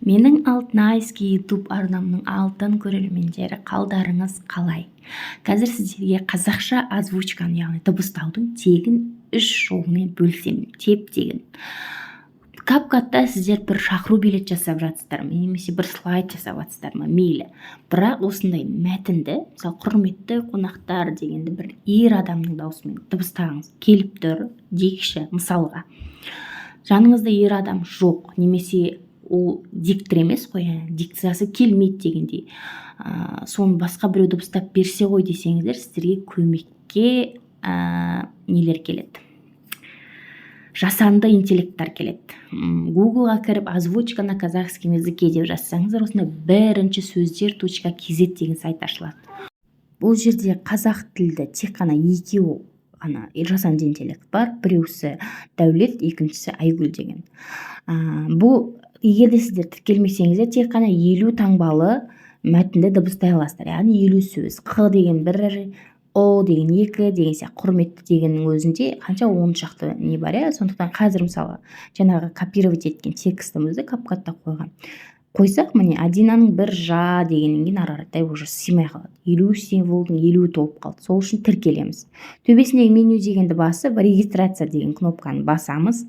Менің Алтынайский YouTube арнамның алтын көрермендері, қалдарыңыз қалай? Қазір сіздерге қазақша озвучканы, яғни дыбыстаудың тегін 3 жолымен бөлсем, теп-тегін. CapCut'та сіздер бір шақыру билет жасап жатсыздар ма, немесе бір слайд жасап жатсыздар ма, мейлі. Бірақ осындай мәтінді, мысалы, құрметті қонақтар дегенді бір ер адамның даусымен дыбыстағыңыз келіп тұр, дейікші, мысалға. Жаныңызда ер адам жоқ, немесе ол диктор емес қой, дикциясы келмейді дегендей. Соны басқа біреу дыбыстап берсе ғой десеңіздер, сіздерге көмекке нелер келеді. Жасанды интеллекттар келеді. Googleға кіріп озвучка на казахском языке деп жазсаңыздар, осында бірінші сөздер.kz деген сайт ашылады. Бұл жерде қазақ тілді тек қана екеу ғана жасанды интеллект бар. Біреусі Дәулет, екіншісі Айгүл деген. Бұл егерде сіздер тіркелмесеңіздер, тек қана 50 таңбалы мәтінді дыбыстай аласыздар. Яғни 50 сөз. Қ деген бір, О деген екі деген сияқты, құрметті дегеннің өзінде қанша 10 шақты не бар, сондықтан қазір мысалы жаңағы копировать еткен текстімізді CapCut'та қойсақ, міне Адинаның бір жа дегеннен кейін ары-қаратай уже симай қалады. 50 символдың 50 толып қалды. Сол үшін тіркелеміз. Төбесіндегі меню дегенді басып, регистрация деген кнопканы басамыз.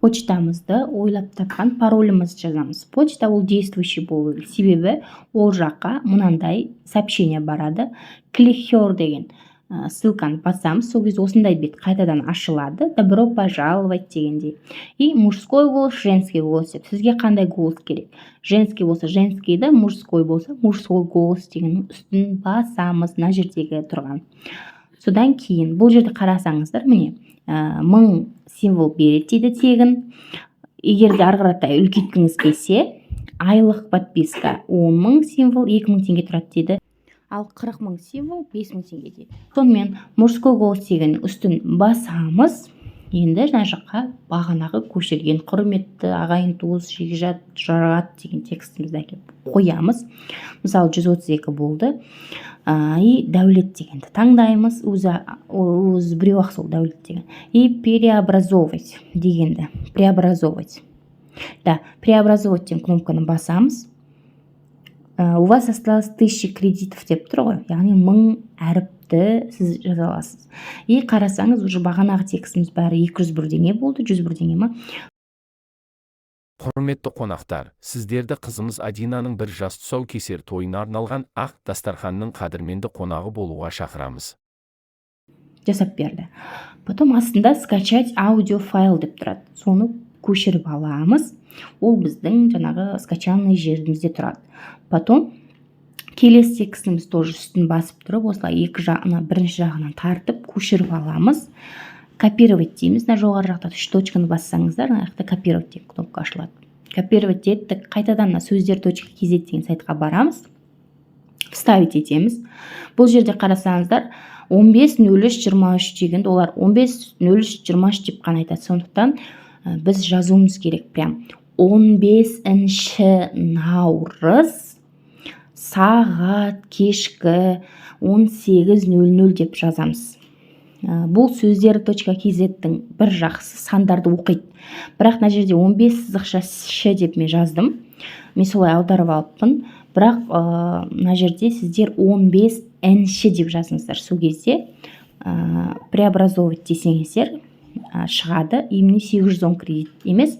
Почтамызды ойлап тапқан паролімізді жазамыз. Почта ол действующий болу керек. Себебі ол жаққа мынандай сообщение барады. Кликхер деген ссылканы басамыз. Сол кезде осындай бет қайтадан ашылады. Добро пожаловать дегендей. И мужской голос, женский голос деп. Сізге қандай голос керек? Женский болса женскийді, мужской болса мужской голос дегеннің үстін басамыз, мына жердегі тұрған. Содан кейін бұл жерде қарасаңыздар, міне 1000 символ береді дейді тегін. Егер де ары-қаратай үлкейткіңіз келсе, айлық подписка 10.000 символ 2000 теңге тұрады дейді. Ал 40.000 символ 5000 теңге дейді. Сонымен мужской голос дегеннің үстін басамыз. Енді жана жаққа бағанағы көшірген құрметті ағайын туыс жекжат жарат деген текстімізді әкеліп қоямыз. Мысалы 132 болды. И Дәулет дегенді таңдаймыз. Өзі біреу-ақ сол Дәулет деген. И преобразовать дегенді. Преобразовать. Да, преобразовать деген кнопканы басамыз. У вас осталось 1000 кредитов деп тұр ғой. Яғни 1000 әріпті сіз жаза аласыз. И қарасаңыз, уже бағанағы текстіміз бәрі 201 деңе болды, 101 деңе ма? Құрметті қонақтар, сіздерді қызымыз Адинаның бір жас тұсаукесер тойына арналған ақ дастарханның қадірменді қонағы болуға шақырамыз. Жасап берді. Потом астында скачать аудиофайл деп тұрады. Соны көшіріп аламыз. Ол біздің жаңағы скачанный жерімізде тұрады. Потом келесі текстіміз тоже үстін басып тұрып, осылай бірінші жағынан тартып көшіріп аламыз. Копировать дейміз. Жоғары жақта 3 точканы бассаңыздар, аяқта копировать деген кнопка ашылады. Копировать еттік, қайтадан сөздер.kz деген сайтқа барамыз. Вставить етеміз. Бұл жерде қарасаңыздар 15.03.23 дегенді олар 15.03.23 деп қана айтады. Сондықтан біз жазуымыз керек прям 15-ші наурыз сағат кешкі 18:00 деп жазамыз. Бұл сөздер.kz-дің бір жақсы сандарды оқиды. Бірақ мына жерде 15 сызықша ш деп мен жаздым. Мен солай аударып алыппын. Бірақ мына жерде сіздер 15-ші деп жазыңыздар. Сол кезде преобразовать десеңіздер шығады. Именно 810 кредит емес.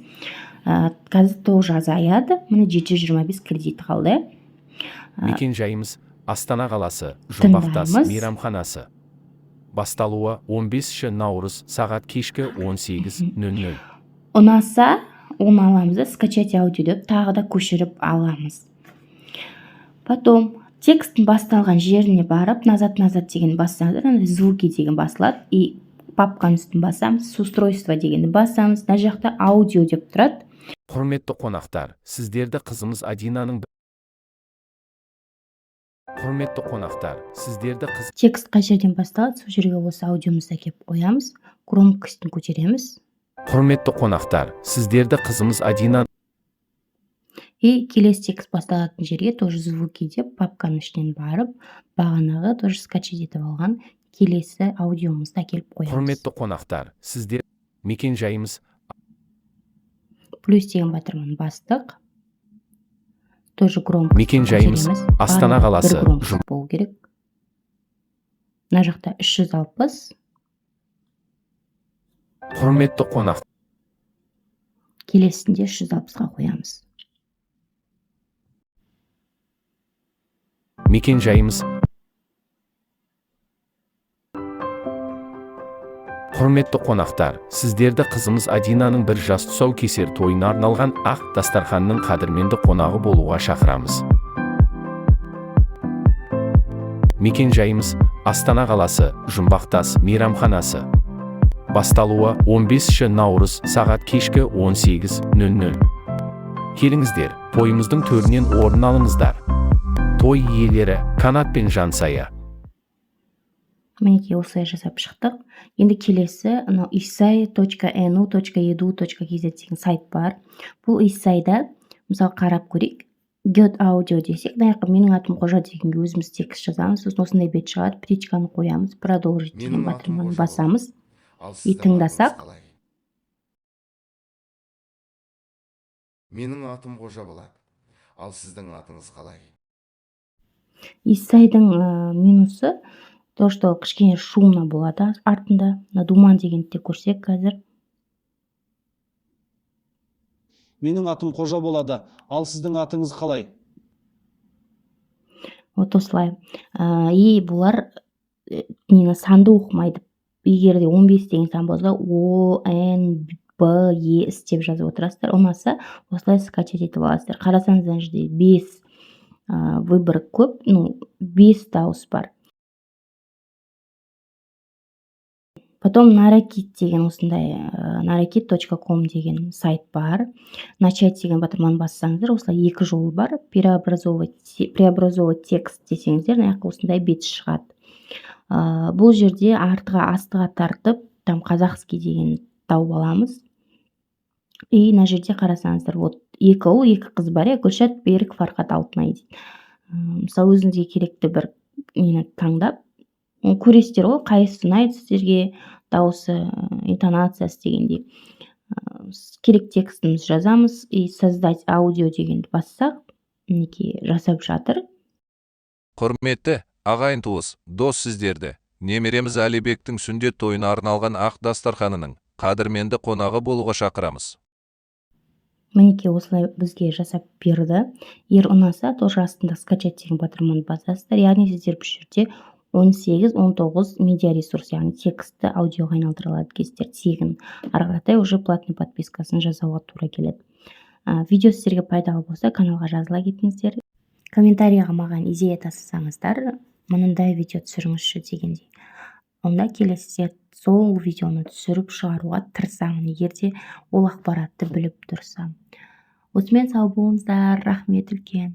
Қазір тоже азаяды. Міне 725 кредит қалды. Мекен жайымыз Астана қаласы, Жұмбақтас мейрамханасы. Басталуы 15 наурыз сағат кешкі 18:00. Ұнаса, оны аламыз, скачать аудио деп тағы да көшіріп аламыз. Потом текстің басталған жеріне барып, назад деген бассаңыздар, звуки деген басылады. И папканың үстін басамыз, устройство дегенді басамыз. Мына жақта аудио деп тұрады. Құрметті қонақтар, сіздерді қызымыз Адинаның Текст қай жерден басталады, сол жерге осы аудиомызды әкеп қоямыз. Громкостьін көтереміз. Құрметті қонақтар, сіздерді қызымыз Адина. И келесі текст басталатын жерге тоже звуки деп папканың ішінен барып, бағанағы тоже скачать етіп алған келесі аудиомызды әкеліп қоямыз. Құрметті қонақтар, сіздер мекен жайымыз плюс деген батырманы бастық. тоже громкость Мекен жайымыз көтереміз. Астана Барлығы қаласы. бір громкость болу керек. Мына жақта 360, Құрметті қонақ. келесінде 360-ға қоямыз. Мекен жайымыз. Құрметті қонақтар, сіздерді қызымыз Адинаның бір жас тұсаукесер тойына арналған ақ дастарханның қадірменді қонағы болуға шақырамыз. Мекен жайымыз Астана қаласы, Жұмбақтас мейрамханасы. Басталуы 15 наурыз сағат кешкі 18:00. Келіңіздер, тойымыздың төрінен орын алыңыздар. Той иелері Қанат пен Жансая. Мінекей осылай жасап шықтық. Енді келесі isai.nu.edu.kz деген сайт бар. Бұл isaiда мысалы қарап көрейік. Get аудио десек, менің атым Қожа дегенге өзіміз текст жазамыз. Сосын осындай бет шығады, птичканы қоямыз, продолжить деген батырманы басамыз. И тыңдасақ. Менің атым Қожа болады. Ал сіздің атыңыз қалай? Исайдың минусы то, что кішкене шумно болады артында. Думан дегенді көрсек қазір. Менің атым Қожа болады. Ал сіздің атыңыз қалай? Вот осылай. И бұлар санды оқымайды. Егер де 15 деген сан болса, O, N, B, E істеп жазып отырасыздар. Ұнаса, осылай скачать етіп аласыздар. Қарасаңыз ана жерде 5 выбор көп, 5 дауыс бар. Потом наракит деген осындай narakit.com деген сайт бар. Начать деген батырманы бассаңыздар, осылай 2 жолы бар. Преобразовать текст десеңіздер, наяққа осындай бет шығады. Бұл жерде артыға астыға тартып, там казахский деген тауып аламыз. И мына жерде қарасаңыздар, вот 2 ұл, 2 қыз бар, Гүлшат, Берік, Фархат, Алтынай дейді. Мысалы өзіңізге керекті бір нені таңдап, көресіздер ғой, қайсысы ұнайды сіздерге, дауысы, интонациясы дегендей. Керек текстіміз жазамыз, и создать аудио дегенді бассақ, мінекей жасап жатыр. Құрметті ағайын туыс, дос сіздерді, немереміз Әлибектің сүндет тойына арналған ақ дастарханының қадірменді қонағы болуға шақырамыз. Мінекей осылай бізге жасап берді. Егер ұнаса, тоже астында скачать деген батырманы басасыздар. Яғни сіздер бұл жерде 18-19 медиа ресурс, яғни текстті аудиоға айналдыра алады кездер тегін. Ары қаратай уже платный подпискасын жасауға тура келеді. Видео сіздерге пайдалы болса, каналға жазыла кетіңіздер. Комментарияға маған идея тастасаңыздар, мынандай видео түсіріңізші дегендей. Онда келесіде сол видеоны түсіріп шығаруға тырысамын, егер де ол ақпаратты біліп тұрсам. Осымен сау болыңыздар, рахмет үлкен.